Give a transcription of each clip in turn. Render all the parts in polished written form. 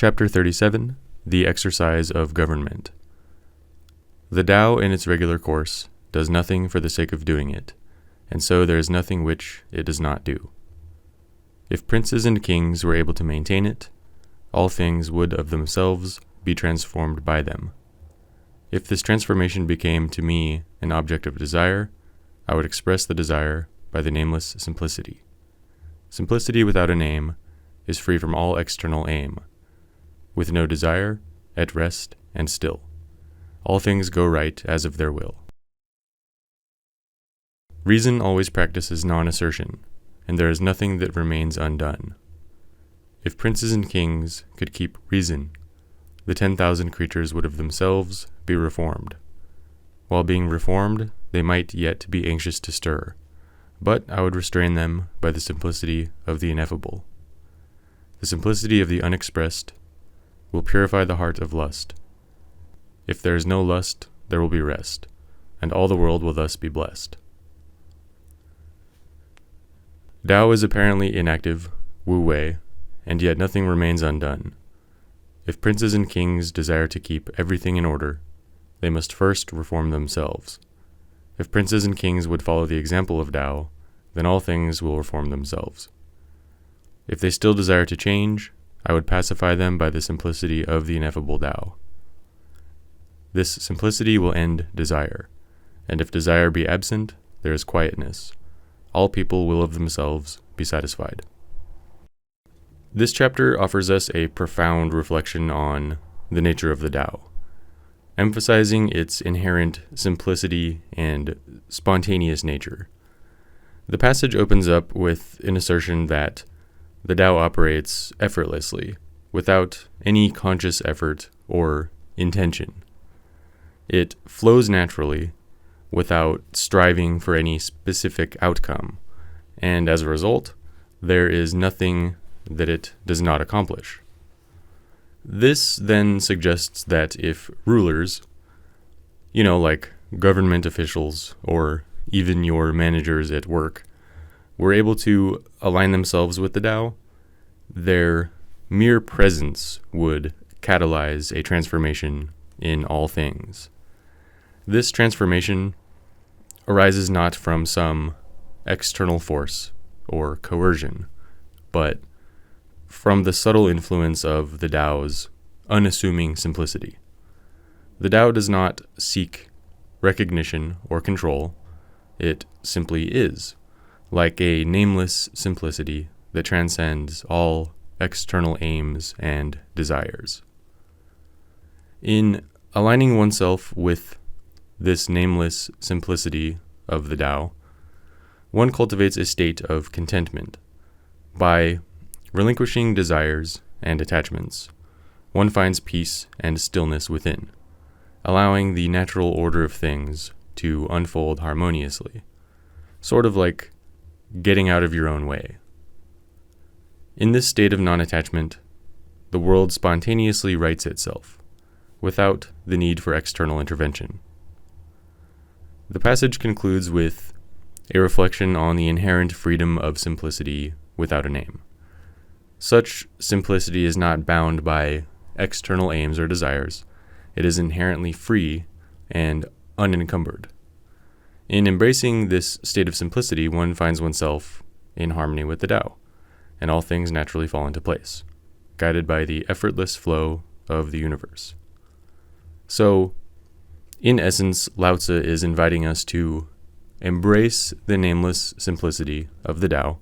Chapter 37, The Exercise of Government. The Tao in its regular course does nothing for the sake of doing it, and so there is nothing which it does not do. If princes and kings were able to maintain it, all things would of themselves be transformed by them. If this transformation became to me an object of desire, I would express the desire by the nameless simplicity. Simplicity without a name is free from all external aim. With no desire, at rest and still, all things go right as of their will. Reason always practices non-assertion, and there is nothing that remains undone. If princes and kings could keep reason, the 10,000 creatures would of themselves be reformed. While being reformed, they might yet be anxious to stir, but I would restrain them by the simplicity of the ineffable. The simplicity of the unexpressed will purify the heart of lust. If there is no lust, there will be rest, and all the world will thus be blessed. Tao is apparently inactive, wu-wei, and yet nothing remains undone. If princes and kings desire to keep everything in order, they must first reform themselves. If princes and kings would follow the example of Tao, then all things will reform themselves. If they still desire to change, I would pacify them by the simplicity of the ineffable Tao. This simplicity will end desire, and if desire be absent, there is quietness. All people will of themselves be satisfied. This chapter offers us a profound reflection on the nature of the Tao, emphasizing its inherent simplicity and spontaneous nature. The passage opens up with an assertion that the Tao operates effortlessly, without any conscious effort or intention. It flows naturally, without striving for any specific outcome, and as a result, there is nothing that it does not accomplish. This then suggests that if rulers, like government officials or even your managers at work, were able to align themselves with the Tao, their mere presence would catalyze a transformation in all things. This transformation arises not from some external force or coercion, but from the subtle influence of the Tao's unassuming simplicity. The Tao does not seek recognition or control, it simply is, like a nameless simplicity that transcends all external aims and desires. In aligning oneself with this nameless simplicity of the Tao, one cultivates a state of contentment. By relinquishing desires and attachments, one finds peace and stillness within, allowing the natural order of things to unfold harmoniously, sort of like getting out of your own way. In this state of non-attachment, the world spontaneously rights itself, without the need for external intervention. The passage concludes with a reflection on the inherent freedom of simplicity without a name. Such simplicity is not bound by external aims or desires. It is inherently free and unencumbered. In embracing this state of simplicity, one finds oneself in harmony with the Tao, and all things naturally fall into place, guided by the effortless flow of the universe. So, in essence, Lao Tzu is inviting us to embrace the nameless simplicity of the Tao,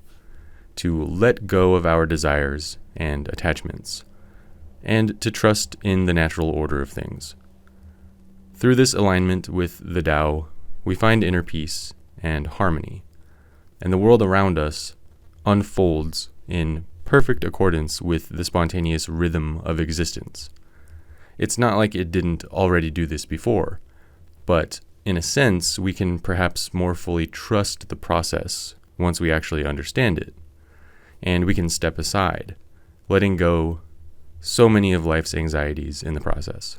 to let go of our desires and attachments, and to trust in the natural order of things. Through this alignment with the Tao, we find inner peace and harmony, and the world around us unfolds in perfect accordance with the spontaneous rhythm of existence. It's not like it didn't already do this before, but in a sense, we can perhaps more fully trust the process once we actually understand it, and we can step aside, letting go so many of life's anxieties in the process.